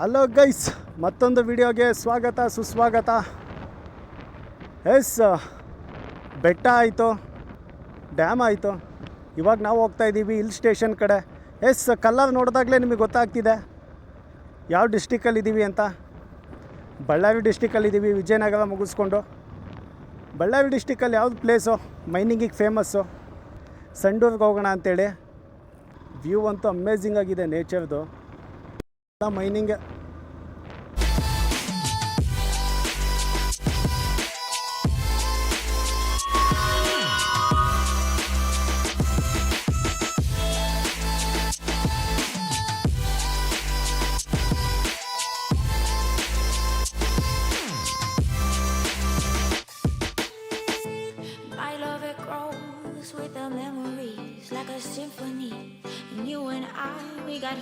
Hello guys, ಮತ್ತೊಂದು ವಿಡಿಯೋಗೆ ಸ್ವಾಗತ ಸುಸ್ವಾಗತ. ಎಸ್, ಬೆಟ್ಟ ಆಯಿತು, ಡ್ಯಾಮ್ ಆಯಿತು. ಇವಾಗ ನಾವು ಹೋಗ್ತಾ ಇದ್ದೀವಿ ಹಿಲ್ ಸ್ಟೇಷನ್ ಕಡೆ. ಎಸ್, ಕಲರ್ ನೋಡಿದಾಗಲೇ ನಿಮಗೆ ಗೊತ್ತಾಗ್ತಿದೆ ಯಾವ ಡಿಸ್ಟಿಕಲ್ಲಿದ್ದೀವಿ ಅಂತ. ಬಳ್ಳಾರಿ ಡಿಸ್ಟಿಕಲ್ಲಿದ್ದೀವಿ, ವಿಜಯನಗರ ಮುಗಿಸ್ಕೊಂಡು. ಬಳ್ಳಾರಿ ಡಿಸ್ಟಿಕಲ್ಲಿ ಯಾವ್ದು ಪ್ಲೇಸು ಮೈನಿಂಗಿಗೆ ಫೇಮಸ್ಸು, ಸಂಡೂರ್ಗೆ ಹೋಗೋಣ ಅಂತೇಳಿ. ವ್ಯೂ ಅಂತೂ ಅಮೇಝಿಂಗ್ ಆಗಿದೆ, ನೇಚರ್ದು mining.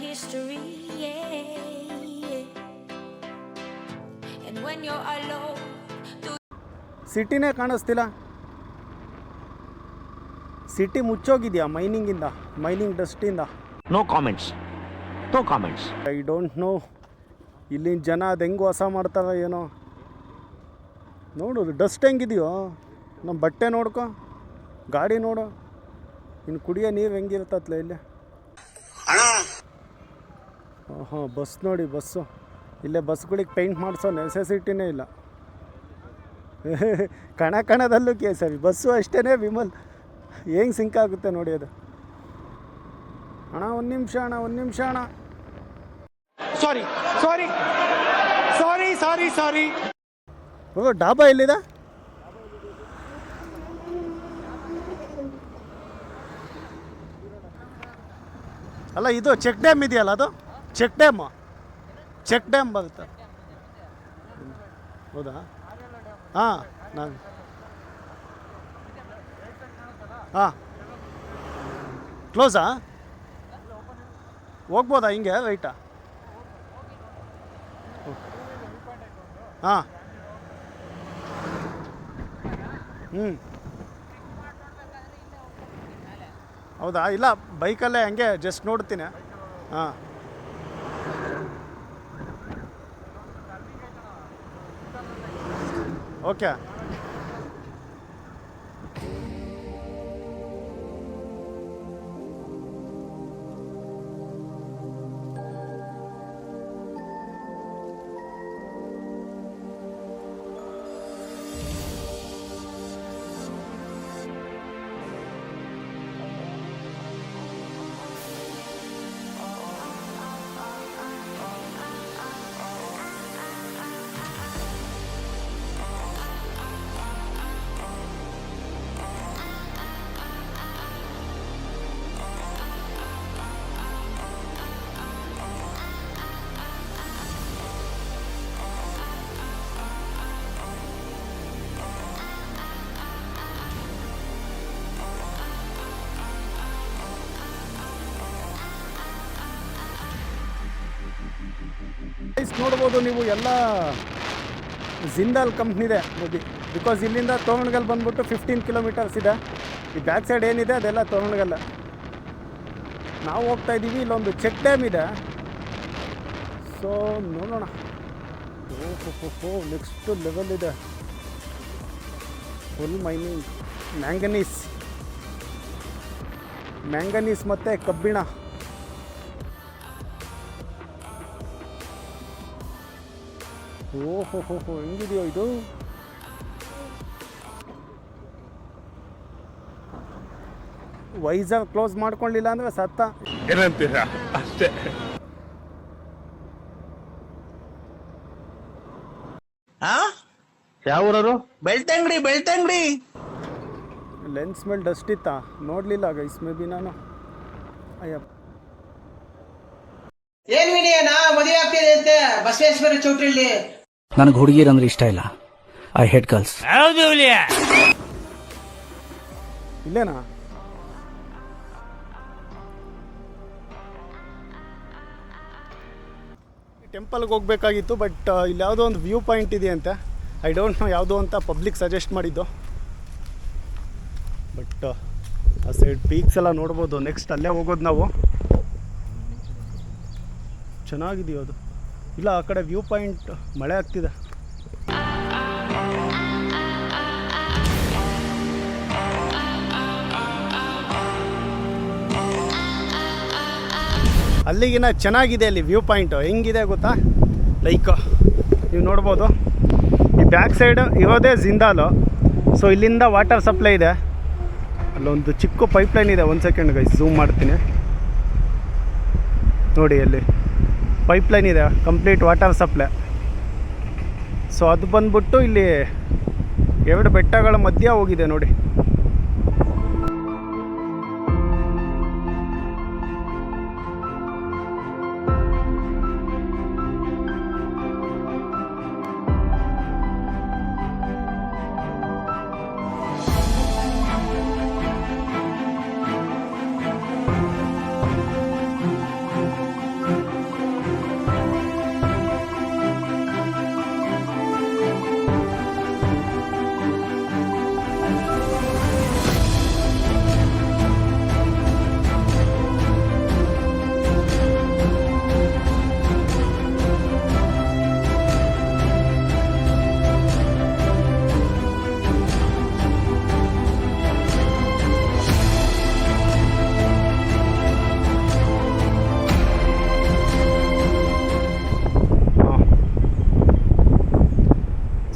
History, and when you're alone, ಸಿಟಿನೇ ಕಾಣಿಸ್ತಿಲ್ಲ. ಸಿಟಿ ಮುಚ್ಚೋಗಿದೆಯಾ ಮೈನಿಂಗಿಂದ, ಮೈನಿಂಗ್ ಡಸ್ಟಿಂದ. No comments, no comments. I don't know ಇಲ್ಲಿನ ಜನ ಅದು ಹೆಂಗೆ ವಾಸ ಮಾಡ್ತಾರೋ ಏನೋ. ನೋಡು ಡಸ್ಟ್ ಹೆಂಗಿದೆಯೋ, ನಮ್ಮ ಬಟ್ಟೆ ನೋಡ್ಕೊ, ಗಾಡಿ ನೋಡು, ಇನ್ನು ಕುಡಿಯೋ ನೀರು ಹೆಂಗಿರ್ತತ್ಲ ಇಲ್ಲಿ. ಹಾಂ, ಬಸ್ ನೋಡಿ, ಬಸ್ಸು ಇಲ್ಲೇ ಬಸ್ಗಳಿಗೆ ಪೇಂಟ್ ಮಾಡಿಸೋ ನೆಸೆಸಿಟಿನೇ ಇಲ್ಲ. ಕಣದಲ್ಲೂ ಕೇಸರಿ ಬಸ್ಸು ಅಷ್ಟೇ. ವಿಮಲ್ ಹೆಂಗೆ ಸಿಂಕ್ ಆಗುತ್ತೆ ನೋಡಿ ಅದು. ಅಣ್ಣ ಒಂದು ನಿಮಿಷ ಅಣ್ಣ, ಒಂದು ನಿಮಿಷ ಅಣ್ಣ. ಸಾರಿ ಸಾರಿ ಸಾರಿ ಸಾರಿ ಸಾರಿ ಓ, ಡಾಬಾ ಎಲ್ಲಿದೆ? ಅಲ್ಲ, ಇದು ಚೆಕ್ ಡ್ಯಾಮ್ ಇದೆಯಲ್ಲ, ಅದು ಚೆಕ್ ಡ್ಯಾಮ್ ಬರುತ್ತೆ. ಹೌದಾ? ಹಾಂ, ನಾನು ಹಾಂ ಕ್ಲೋಸಾ? ಹೋಗ್ಬೋದಾ ಹಿಂಗೆ ರೈಟಾ? ಹಾಂ, ಹೌದಾ? ಇಲ್ಲ, ಬೈಕಲ್ಲೇ ಹಂಗೆ ಜಸ್ಟ್ ನೋಡ್ತೀನಿ. ಹಾಂ, ಓಕೆ. ನೋಡ್ಬೋದು ನೀವು, ಎಲ್ಲ ಜಿಂದಾಲ್ ಕಂಪ್ನಿದೆ ನೋಡಿ. ಬಿಕಾಸ್ ಇಲ್ಲಿಂದ ತೋರಣಗಲ್ ಬಂದ್ಬಿಟ್ಟು 15 ಕಿಲೋಮೀಟರ್ಸ್ ಇದೆ. ಈ ಬ್ಯಾಕ್ ಸೈಡ್ ಏನಿದೆ ಅದೆಲ್ಲ ತೋರಣಗಲ್. ನಾವು ಹೋಗ್ತಾ ಇದ್ದೀವಿ, ಇಲ್ಲೊಂದು ಚೆಕ್ ಡ್ಯಾಮ್ ಇದೆ. ಸೊ ನೋಡೋಣ. ಓಹೋ, ನೆಕ್ಸ್ಟ್ ಲೆವೆಲ್ ಇದೆ. ಫುಲ್ ಮೈನಿಂಗ್, ಮ್ಯಾಂಗನೀಸ್ ಮತ್ತು ಕಬ್ಬಿಣ. ಓಹೋ, ಹೆಂಗಿದೆಯೋ ಇದು. ವೈಸರ್ ಕ್ಲೋಸ್ ಮಾಡ್ಕೊಳ್ಳಿಲ್ಲ ಅಂದರೆ ಸತ್ತ. ಏನಂತೀರಾ ಅಷ್ಟೇ. ಯಾವ ಊರವರು? ಬೆಳ್ತಂಗಡಿ. ಲೆನ್ಸ್ ಮೇಲೆ ಡಸ್ಟ್ ಇತ್ತಾ? ನೋಡಲಿಲ್ಲ ಗೈಸ್, ಮೇ ಬಿ ನಾನು. ಅಯ್ಯಪ್ಪ, ಏನ್ ವಿನಯನಾ ಮದುವೆ ಆಗ್ತಿದೆ ಅಂತೆ ಬಸವೇಶ್ವರ ಚೌಟ್ರಿಯಲ್ಲಿ. ನನಗೆ ಹುಡುಗಿರಂದ್ರೆ ಇಷ್ಟ ಇಲ್ಲ. I hate girls. ಇಲ್ಲೇನಾ? ಟೆಂಪಲ್ಗೆ ಹೋಗ್ಬೇಕಾಗಿತ್ತು, ಬಟ್ ಇಲ್ಲಿ ಯಾವುದೋ ಒಂದು ವ್ಯೂ ಪಾಯಿಂಟ್ ಇದೆಯಂತೆ. ಐ ಡೋಂಟ್ ನೋ ಯಾವುದು ಅಂತ, ಪಬ್ಲಿಕ್ ಸಜೆಸ್ಟ್ ಮಾಡಿದ್ದು. ಬಟ್ ಆ ಸೈಡ್ ಪೀಕ್ಸ್ ಎಲ್ಲ ನೋಡ್ಬೋದು. ನೆಕ್ಸ್ಟ್ ಅಲ್ಲೇ ಹೋಗೋದು ನಾವು. ಚೆನ್ನಾಗಿದೆಯೋ ಅದು. ಇಲ್ಲ ಆ ಕಡೆ ವ್ಯೂ ಪಾಯಿಂಟ್ ಮಳೆ ಆಗ್ತಿದೆ. ಅಲ್ಲಿಗಿನ ಚೆನ್ನಾಗಿದೆ ಅಲ್ಲಿ ವ್ಯೂ ಪಾಯಿಂಟು. ಹೆಂಗಿದೆ ಗೊತ್ತಾ, ಲೈಕ್ ನೀವು ನೋಡ್ಬೋದು ಈ ಬ್ಯಾಕ್ ಸೈಡ್ ಇರೋದೇ ಜಿಂದಾಲು. ಸೊ ಇಲ್ಲಿಂದ ವಾಟರ್ ಸಪ್ಲೈ ಇದೆ, ಅಲ್ಲೊಂದು ಚಿಕ್ಕ ಪೈಪ್ಲೈನ್ ಇದೆ. 1 ಸೆಕೆಂಡ್ ಗೈಸ್ ಝೂಮ್ ಮಾಡ್ತೀನಿ ನೋಡಿ, ಅಲ್ಲಿ ಪೈಪ್ಲೈನ್ ಇದೆ, ಕಂಪ್ಲೀಟ್ ವಾಟರ್ ಸಪ್ಲೈ. ಸೊ ಅದು ಬಂದ್ಬಿಟ್ಟು ಇಲ್ಲಿ 2 ಬೆಟ್ಟಗಳ ಮಧ್ಯ ಹೋಗಿದೆ ನೋಡಿ.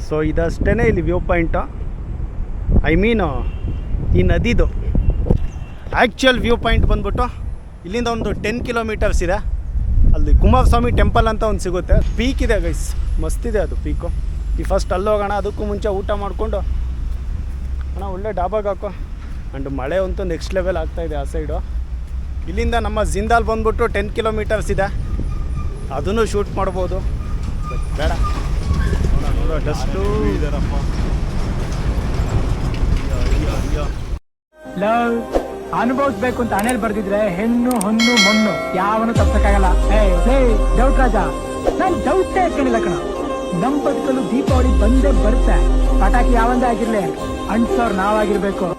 ಸೊ ಇದಷ್ಟೇ ಇಲ್ಲಿ ವ್ಯೂ ಪಾಯಿಂಟು. ಐ ಮೀನು ಈ ನದಿದು ಆ್ಯಕ್ಚುಯಲ್ ವ್ಯೂ ಪಾಯಿಂಟ್ ಬಂದ್ಬಿಟ್ಟು ಇಲ್ಲಿಂದ ಒಂದು 10 ಕಿಲೋಮೀಟರ್ಸ್ ಇದೆ. ಅಲ್ಲಿ ಕುಮಾರಸ್ವಾಮಿ ಟೆಂಪಲ್ ಅಂತ ಒಂದು ಸಿಗುತ್ತೆ. ಪೀಕ್ ಇದೆ ಗೈಸ್, ಮಸ್ತಿದೆ ಅದು ಪೀಕು. ಈ ಫಸ್ಟ್ ಅಲ್ಲಿ ಹೋಗೋಣ, ಅದಕ್ಕೂ ಮುಂಚೆ ಊಟ ಮಾಡಿಕೊಂಡು ಅಣ್ಣ ಒಳ್ಳೆ ಡಾಬಾಗೆ ಹಾಕೋ. ಆ್ಯಂಡ್ ಮಳೆ ಅಂತೂ ನೆಕ್ಸ್ಟ್ ಲೆವೆಲ್ ಆಗ್ತಾಯಿದೆ ಆ ಸೈಡು. ಇಲ್ಲಿಂದ ನಮ್ಮ ಜಿಂದಾಲ್ ಬಂದ್ಬಿಟ್ಟು 10 ಕಿಲೋಮೀಟರ್ಸ್ ಇದೆ, ಅದನ್ನು ಶೂಟ್ ಮಾಡ್ಬೋದು. ಬಟ್ ಬೇಡ, ನೋಡೋ ಡಸ್ಟು ಲವ್ ಅನುಭವಿಸ್ಬೇಕು ಅಂತ ಹಣೆಯಲ್ಲಿ ಬರ್ದಿದ್ರೆ ಹೆಣ್ಣು ಹೊನ್ನು ಮಣ್ಣು ಯಾವನು ತಪ್ಸಕ್ಕಾಗಲ್ಲ. ಡೌಟ್ ರಾಜ, ನಾನ್ ಡೌಟೇ ಹಾಕೊಂಡಿಲ್ಲ ಕಣ. ನಮ್ ಬದುಕಲು ದೀಪಾವಳಿ ಬಂದೇ ಬರುತ್ತೆ. ಪಟಾಕಿ ಯಾವಂದೇ ಆಗಿರ್ಲಿ, ಅಂಟ್ಸೋರ್ ನಾವಾಗಿರ್ಬೇಕು.